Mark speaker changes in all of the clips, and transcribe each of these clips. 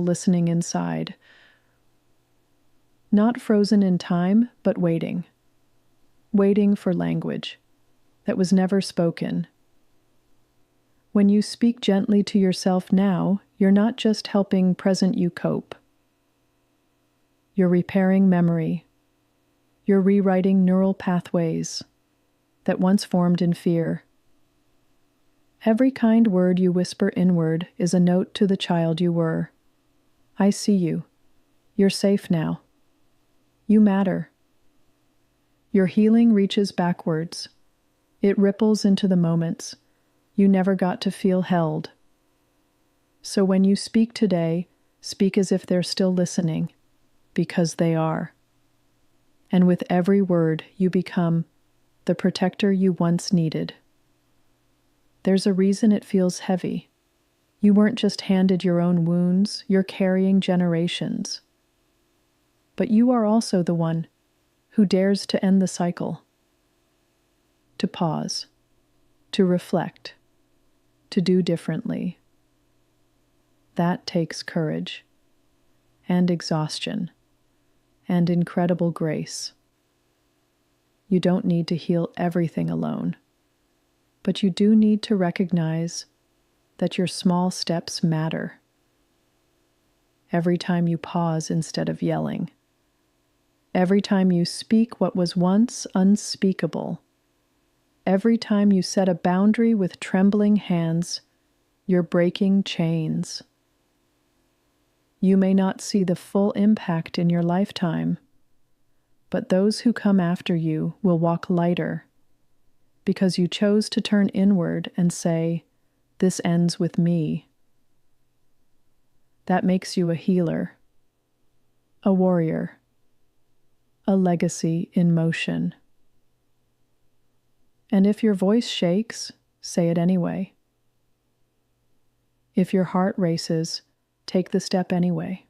Speaker 1: listening inside. Not frozen in time, but waiting. Waiting for language that was never spoken. When you speak gently to yourself now, you're not just helping present you cope. You're repairing memory. You're rewriting neural pathways that once formed in fear. Every kind word you whisper inward is a note to the child you were. I see you. You're safe now. You matter. Your healing reaches backwards. It ripples into the moments you never got to feel held. So when you speak today, speak as if they're still listening, because they are. And with every word, you become the protector you once needed. There's a reason it feels heavy. You weren't just handed your own wounds, you're carrying generations. But you are also the one who dares to end the cycle, to pause, to reflect, to do differently. That takes courage, and exhaustion, and incredible grace. You don't need to heal everything alone, but you do need to recognize that your small steps matter. Every time you pause instead of yelling, every time you speak what was once unspeakable, every time you set a boundary with trembling hands, you're breaking chains. You may not see the full impact in your lifetime, but those who come after you will walk lighter because you chose to turn inward and say, "This ends with me." That makes you a healer, a warrior, a legacy in motion. And if your voice shakes, say it anyway. If your heart races, take the step anyway.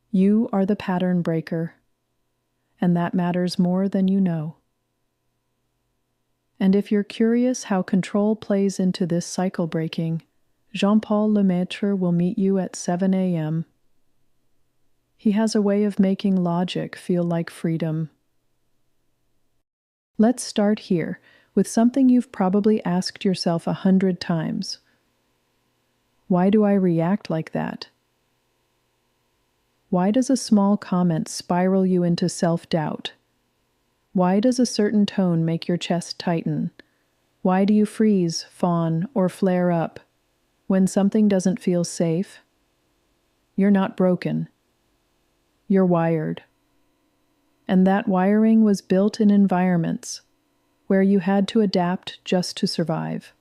Speaker 1: You are the pattern breaker, and that matters more than you know. And if you're curious how control plays into this cycle breaking, Jean-Paul Lemaitre will meet you at 7 a.m. He has a way of making logic feel like freedom. Let's start here with something you've probably asked yourself 100 times. Why do I react like that? Why does a small comment spiral you into self-doubt? Why does a certain tone make your chest tighten? Why do you freeze, fawn, or flare up when something doesn't feel safe? You're not broken. You're wired. And that wiring was built in environments where you had to adapt just to survive.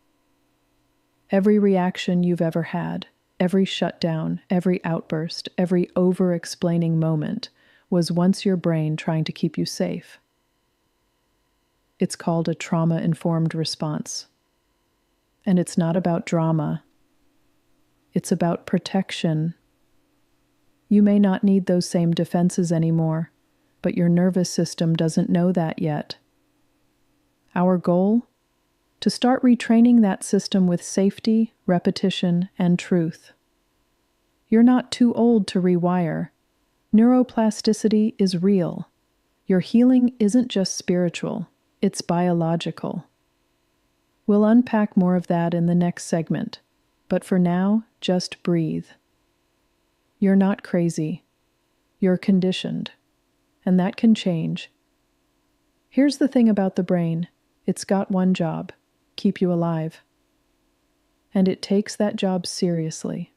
Speaker 1: Every reaction you've ever had, every shutdown, every outburst, every over-explaining moment was once your brain trying to keep you safe. It's called a trauma-informed response. And it's not about drama. It's about protection. You may not need those same defenses anymore, but your nervous system doesn't know that yet. Our goal? To start retraining that system with safety, repetition, and truth. You're not too old to rewire. Neuroplasticity is real. Your healing isn't just spiritual, it's biological. We'll unpack more of that in the next segment, but for now, just breathe. You're not crazy. You're conditioned, and that can change. Here's the thing about the brain. It's got one job: keep you alive. And it takes that job seriously.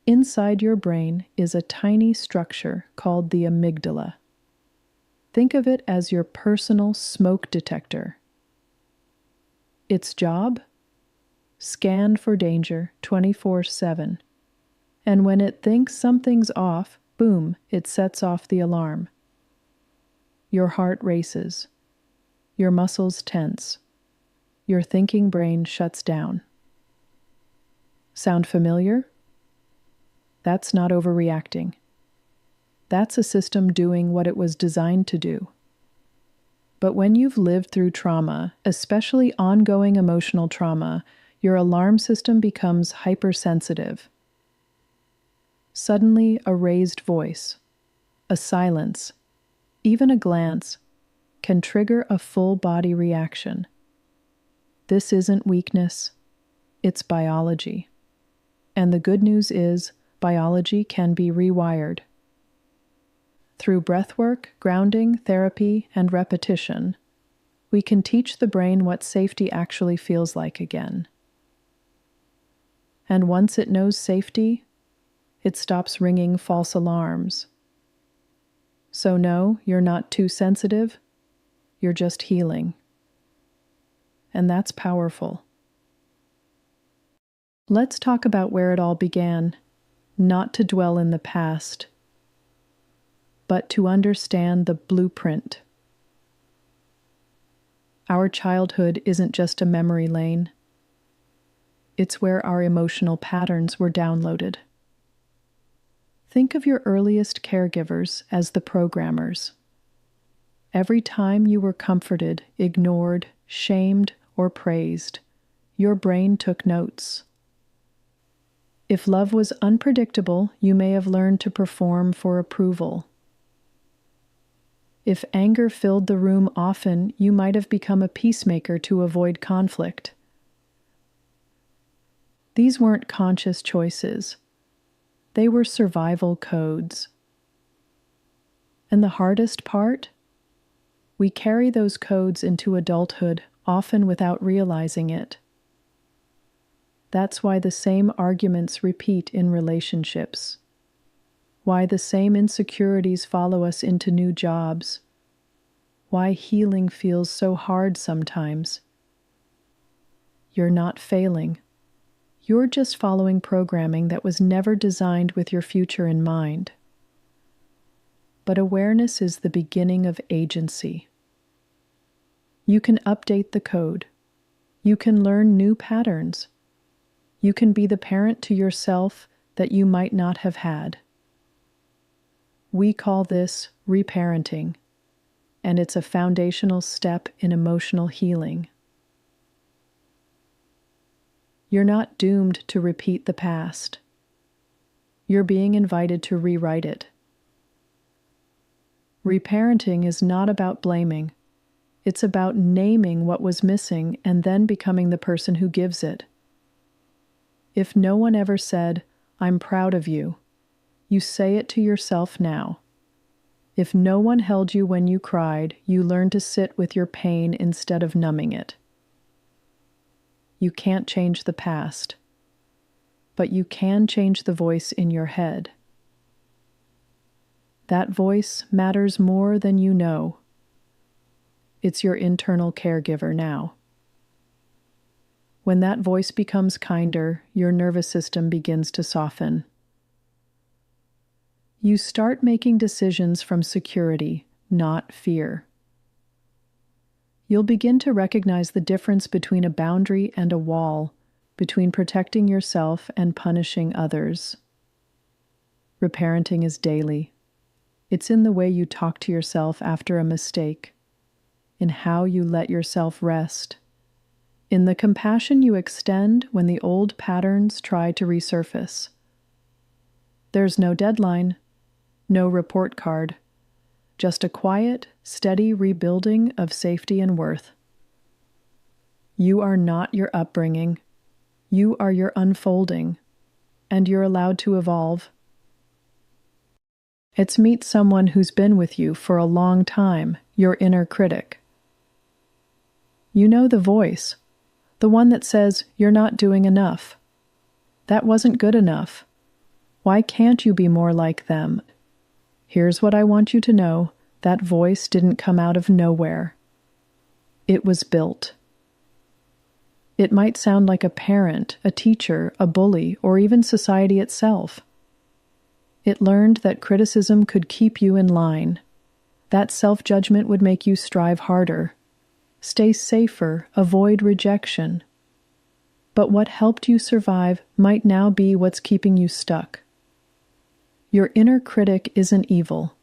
Speaker 1: Inside your brain is a tiny structure called the amygdala. Think of it as your personal smoke detector. Its job? Scan for danger 24/7. And when it thinks something's off, boom, it sets off the alarm. Your heart races. Your muscles tense. Your thinking brain shuts down. Sound familiar? That's not overreacting. That's a system doing what it was designed to do. But when you've lived through trauma, especially ongoing emotional trauma, your alarm system becomes hypersensitive. Suddenly, a raised voice, a silence, even a glance can trigger a full body reaction. This isn't weakness, it's biology. And the good news is, biology can be rewired. Through breathwork, grounding, therapy, and repetition, we can teach the brain what safety actually feels like again. And once it knows safety, it stops ringing false alarms. So no, you're not too sensitive, you're just healing. And that's powerful. Let's talk about where it all began, not to dwell in the past, but to understand the blueprint. Our childhood isn't just a memory lane. It's where our emotional patterns were downloaded. Think of your earliest caregivers as the programmers. Every time you were comforted, ignored, shamed, or praised, your brain took notes. If love was unpredictable, you may have learned to perform for approval. If anger filled the room often, you might have become a peacemaker to avoid conflict. These weren't conscious choices. They were survival codes. And the hardest part? We carry those codes into adulthood, often without realizing it. That's why the same arguments repeat in relationships. Why the same insecurities follow us into new jobs. Why healing feels so hard sometimes. You're not failing. You're just following programming that was never designed with your future in mind. But awareness is the beginning of agency. You can update the code. You can learn new patterns. You can be the parent to yourself that you might not have had. We call this reparenting, and it's a foundational step in emotional healing. You're not doomed to repeat the past. You're being invited to rewrite it. Reparenting is not about blaming. It's about naming what was missing and then becoming the person who gives it. If no one ever said, "I'm proud of you," you say it to yourself now. If no one held you when you cried, you learn to sit with your pain instead of numbing it. You can't change the past, but you can change the voice in your head. That voice matters more than you know. It's your internal caregiver now. When that voice becomes kinder, your nervous system begins to soften. You start making decisions from security, not fear. You'll begin to recognize the difference between a boundary and a wall, between protecting yourself and punishing others. Reparenting is daily. It's in the way you talk to yourself after a mistake, in how you let yourself rest, in the compassion you extend when the old patterns try to resurface. There's no deadline, no report card, just a quiet, steady rebuilding of safety and worth. You are not your upbringing. You are your unfolding, and you're allowed to evolve. It's meet someone who's been with you for a long time, your inner critic. You know the voice, the one that says you're not doing enough. That wasn't good enough. Why can't you be more like them? Here's what I want you to know. That voice didn't come out of nowhere. It was built. It might sound like a parent, a teacher, a bully, or even society itself. It learned that criticism could keep you in line. That self-judgment would make you strive harder. Stay safer, avoid rejection. But what helped you survive might now be what's keeping you stuck. Your inner critic isn't evil.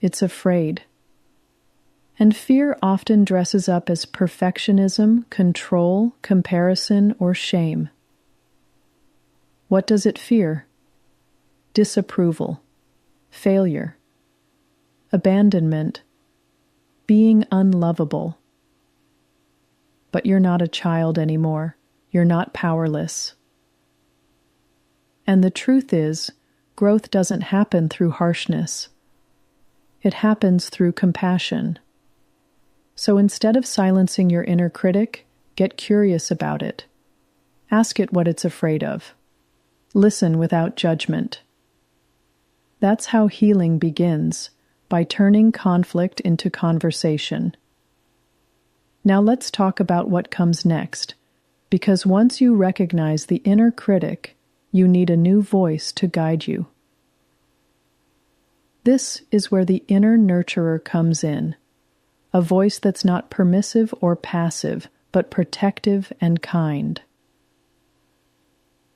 Speaker 1: It's afraid. And fear often dresses up as perfectionism, control, comparison, or shame. What does it fear? disapproval, failure, abandonment, being unlovable. But you're not a child anymore. You're not powerless. And the truth is, growth doesn't happen through harshness. It happens through compassion. So instead of silencing your inner critic, get curious about it. Ask it what it's afraid of. Listen without judgment. That's how healing begins, by turning conflict into conversation. Now let's talk about what comes next, because once you recognize the inner critic, you need a new voice to guide you. This is where the inner nurturer comes in, a voice that's not permissive or passive, but protective and kind.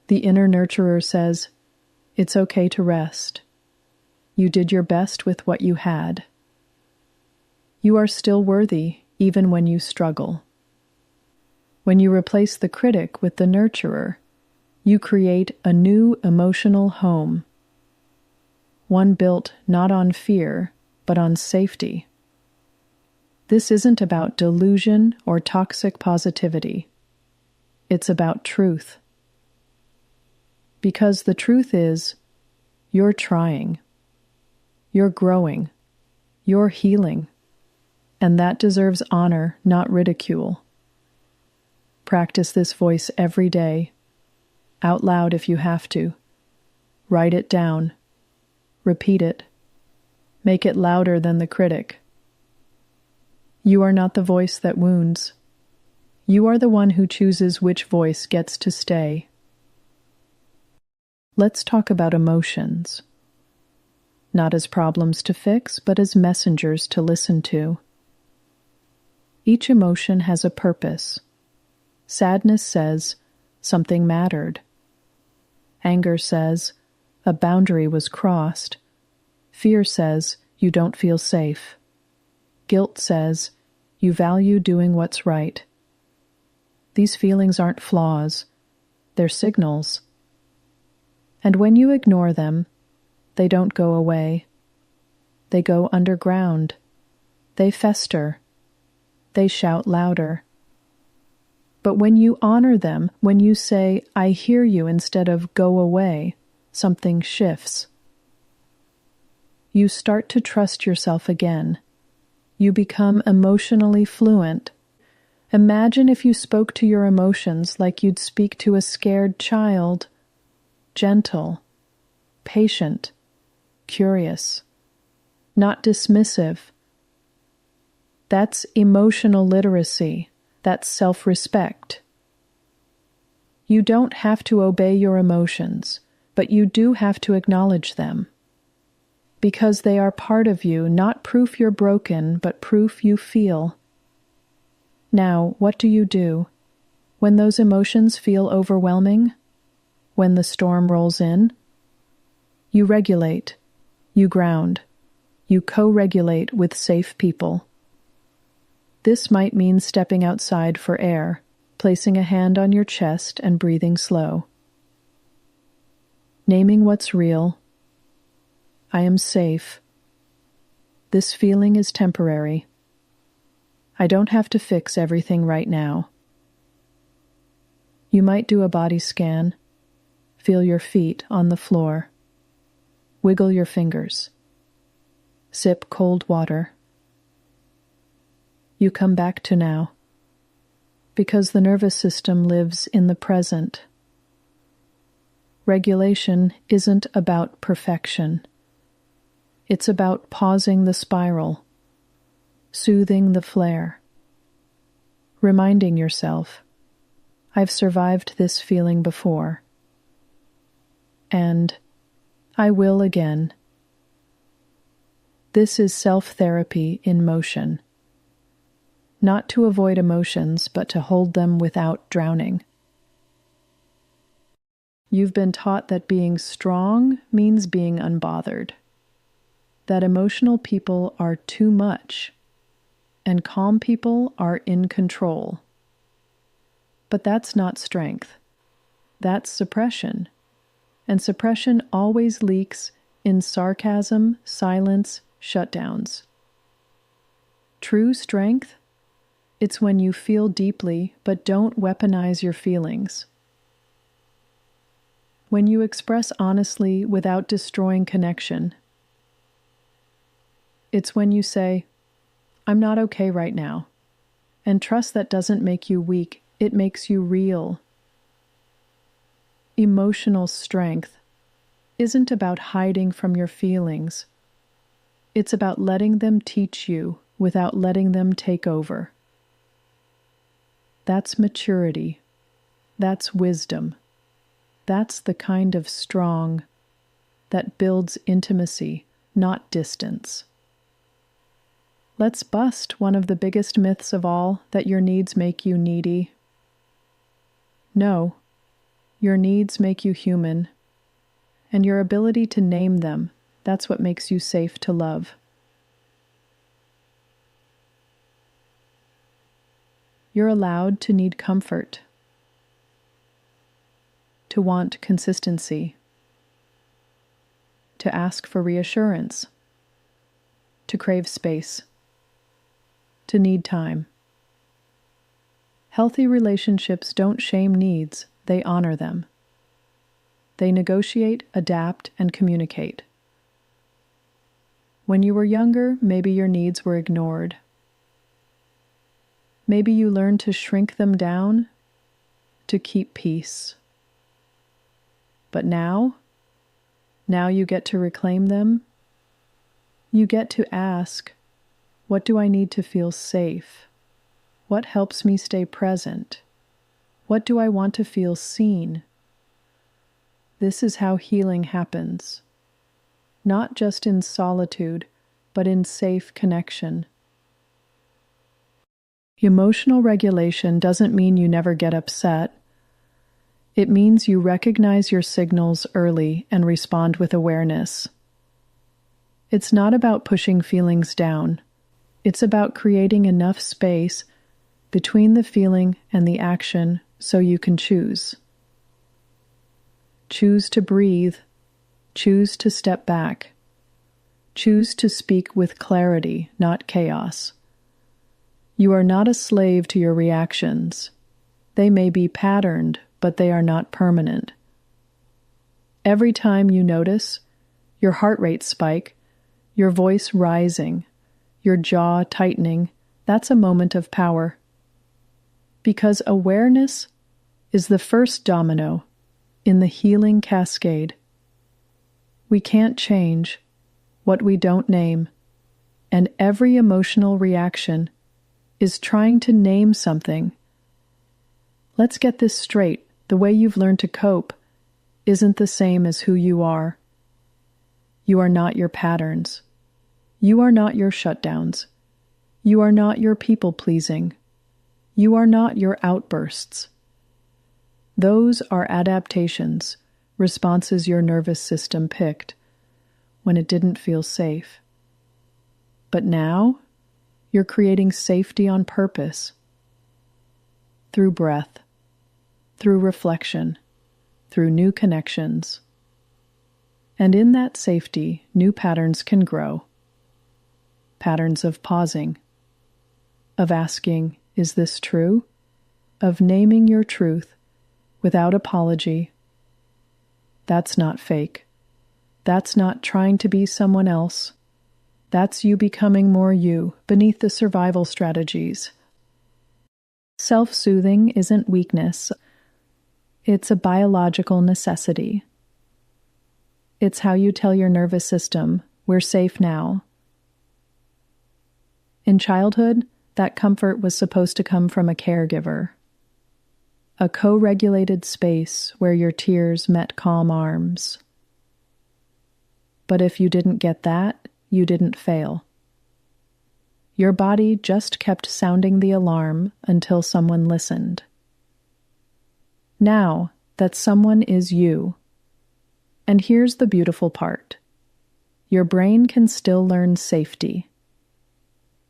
Speaker 1: The inner nurturer says, "It's okay to rest. You did your best with what you had. You are still worthy, even when you struggle." When you replace the critic with the nurturer, you create a new emotional home, one built not on fear, but on safety. This isn't about delusion or toxic positivity. It's about truth. Because the truth is, you're trying. You're growing. You're healing. And that deserves honor, not ridicule. Practice this voice every day, out loud if you have to. Write it down. Repeat it. Make it louder than the critic. You are not the voice that wounds. You are the one who chooses which voice gets to stay. Let's talk about emotions. Not as problems to fix, but as messengers to listen to. Each emotion has a purpose. Sadness says, something mattered. Anger says, a boundary was crossed. Fear says, you don't feel safe. Guilt says, you value doing what's right. These feelings aren't flaws. They're signals. And when you ignore them, they don't go away. They go underground. They fester. They shout louder. But when you honor them, when you say, I hear you instead of go away, something shifts. You start to trust yourself again. You become emotionally fluent. Imagine if you spoke to your emotions like you'd speak to a scared child. Gentle, patient, curious, not dismissive. That's emotional literacy. That's self-respect. You don't have to obey your emotions, but you do have to acknowledge them. Because they are part of you, not proof you're broken, but proof you feel. Now, what do? When those emotions feel overwhelming? When the storm rolls in? You regulate. You ground. You co-regulate with safe people. This might mean stepping outside for air, placing a hand on your chest and breathing slow. Naming what's real. I am safe. This feeling is temporary. I don't have to fix everything right now. You might do a body scan. Feel your feet on the floor. Wiggle your fingers. Sip cold water. You come back to now, because the nervous system lives in the present. Regulation isn't about perfection. It's about pausing the spiral, soothing the flare, reminding yourself, I've survived this feeling before, and I will again. This is self-therapy in motion. Not to avoid emotions, but to hold them without drowning. You've been taught that being strong means being unbothered, that emotional people are too much, and calm people are in control. But that's not strength. That's suppression. and suppression always leaks in sarcasm, silence, shutdowns. True strength? It's when you feel deeply but don't weaponize your feelings. When you express honestly without destroying connection. It's when you say, "I'm not okay right now," and trust that doesn't make you weak, it makes you real. Emotional strength isn't about hiding from your feelings. It's about letting them teach you without letting them take over. That's maturity. That's wisdom. That's the kind of strong that builds intimacy, not distance. Let's bust one of the biggest myths of all, that your needs make you needy. No, your needs make you human, and your ability to name them, that's what makes you safe to love. You're allowed to need comfort, to want consistency, to ask for reassurance, to crave space, to need time. Healthy relationships don't shame needs, they honor them. They negotiate, adapt, and communicate. When you were younger, maybe your needs were ignored. Maybe you learned to shrink them down to keep peace. But now you get to reclaim them. You get to ask, what do I need to feel safe? What helps me stay present? What do I want to feel seen? This is how healing happens. Not just in solitude, but in safe connection. Emotional regulation doesn't mean you never get upset. It means you recognize your signals early and respond with awareness. It's not about pushing feelings down. It's about creating enough space between the feeling and the action so you can choose. Choose to breathe. Choose to step back. Choose to speak with clarity, not chaos. You are not a slave to your reactions. They may be patterned, but they are not permanent. Every time you notice your heart rate spike, your voice rising, your jaw tightening, that's a moment of power. Because awareness is the first domino in the healing cascade. We can't change what we don't name, and every emotional reaction is trying to name something. Let's get this straight. The way you've learned to cope isn't the same as who you are. You are not your patterns. You are not your shutdowns. You are not your people-pleasing. You are not your outbursts. Those are adaptations, responses your nervous system picked when it didn't feel safe. But now, you're creating safety on purpose. Through breath, through reflection, through new connections. And in that safety, new patterns can grow. Patterns of pausing, of asking, is this true? Of naming your truth without apology. That's not fake. That's not trying to be someone else. That's you becoming more you beneath the survival strategies. Self-soothing isn't weakness. It's a biological necessity. It's how you tell your nervous system, we're safe now. In childhood, that comfort was supposed to come from a caregiver. A co-regulated space where your tears met calm arms. But if you didn't get that, you didn't fail. Your body just kept sounding the alarm until someone listened. Now that someone is you. And here's the beautiful part. Your brain can still learn safety.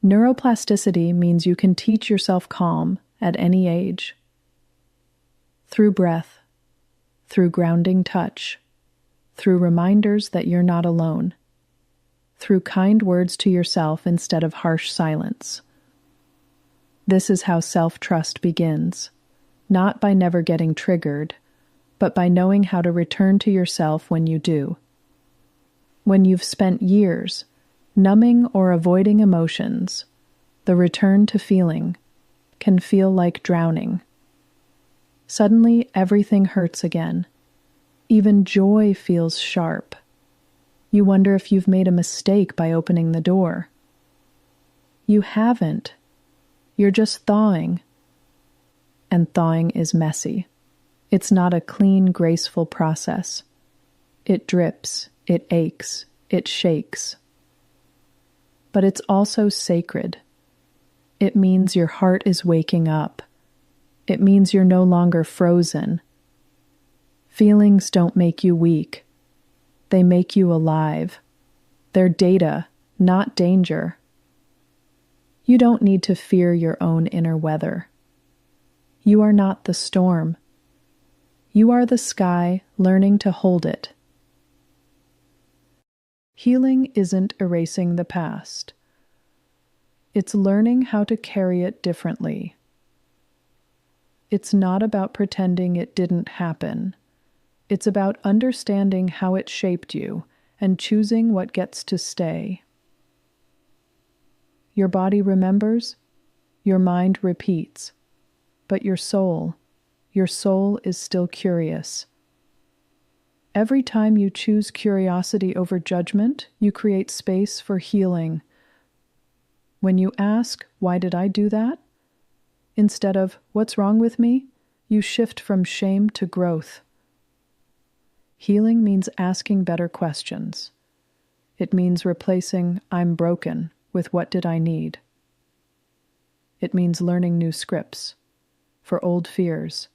Speaker 1: Neuroplasticity means you can teach yourself calm at any age. Through breath, through grounding touch, through reminders that you're not alone, through kind words to yourself instead of harsh silence. This is how self-trust begins, not by never getting triggered, but by knowing how to return to yourself when you do. When you've spent years numbing or avoiding emotions, the return to feeling can feel like drowning. Suddenly, everything hurts again. Even joy feels sharp. You wonder if you've made a mistake by opening the door. You haven't. You're just thawing. And thawing is messy. It's not a clean, graceful process. It drips, it aches, it shakes. But it's also sacred. It means your heart is waking up. It means you're no longer frozen. Feelings don't make you weak. They make you alive. They're data, not danger. You don't need to fear your own inner weather. You are not the storm. You are the sky learning to hold it. Healing isn't erasing the past. It's learning how to carry it differently. It's not about pretending it didn't happen. It's about understanding how it shaped you and choosing what gets to stay. Your body remembers, your mind repeats, but your soul is still curious. Every time you choose curiosity over judgment, you create space for healing. When you ask, "Why did I do that?" instead of, "What's wrong with me?" you shift from shame to growth. Healing means asking better questions. It means replacing "I'm broken" with "What did I need?" It means learning new scripts for old fears,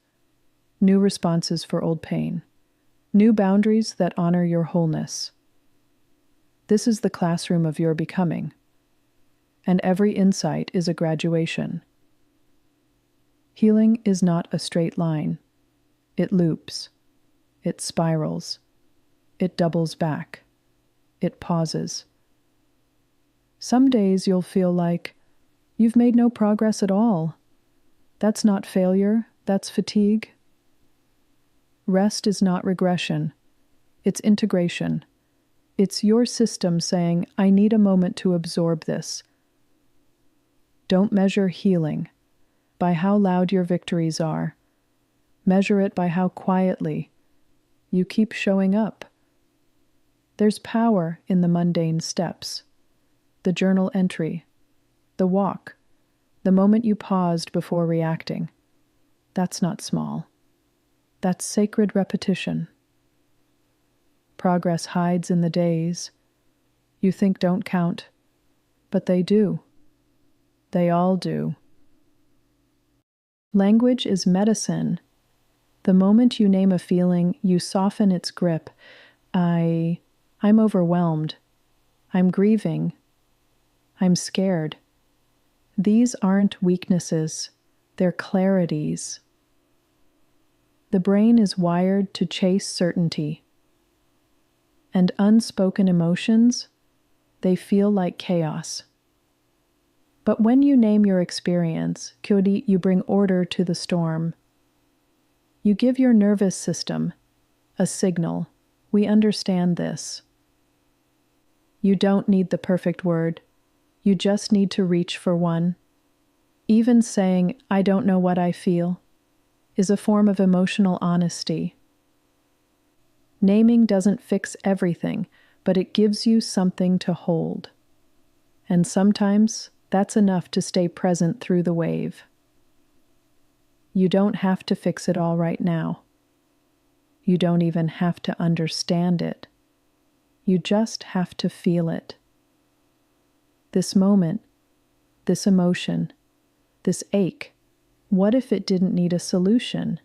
Speaker 1: new responses for old pain, new boundaries that honor your wholeness. This is the classroom of your becoming, and every insight is a graduation. Healing is not a straight line. It loops. It spirals. It doubles back. It pauses. Some days you'll feel like you've made no progress at all. That's not failure, that's fatigue. Rest is not regression. It's integration. It's your system saying, "I need a moment to absorb this." Don't measure healing by how loud your victories are. Measure it by how quietly you keep showing up. There's power in the mundane steps, the journal entry, the walk, the moment you paused before reacting. That's not small. That's sacred repetition. Progress hides in the days you think don't count, but they do. They all do. Language is medicine. The moment you name a feeling, you soften its grip. I'm overwhelmed. I'm grieving. I'm scared. These aren't weaknesses. They're clarities. The brain is wired to chase certainty. And unspoken emotions, they feel like chaos. But when you name your experience, Kyori, you bring order to the storm. You give your nervous system a signal. We understand this. You don't need the perfect word. You just need to reach for one. Even saying, "I don't know what I feel," is a form of emotional honesty. Naming doesn't fix everything, but it gives you something to hold. And sometimes that's enough to stay present through the wave. You don't have to fix it all right now. You don't even have to understand it. You just have to feel it. This moment, this emotion, this ache, what if it didn't need a solution?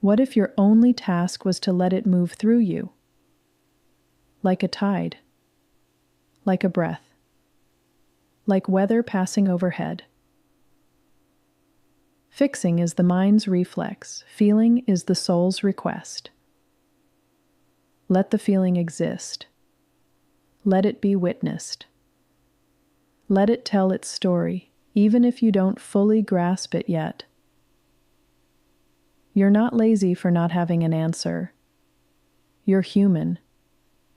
Speaker 1: What if your only task was to let it move through you? Like a tide, like a breath, like weather passing overhead. Fixing is the mind's reflex. Feeling is the soul's request. Let the feeling exist. Let it be witnessed. Let it tell its story, even if you don't fully grasp it yet. You're not lazy for not having an answer. You're human,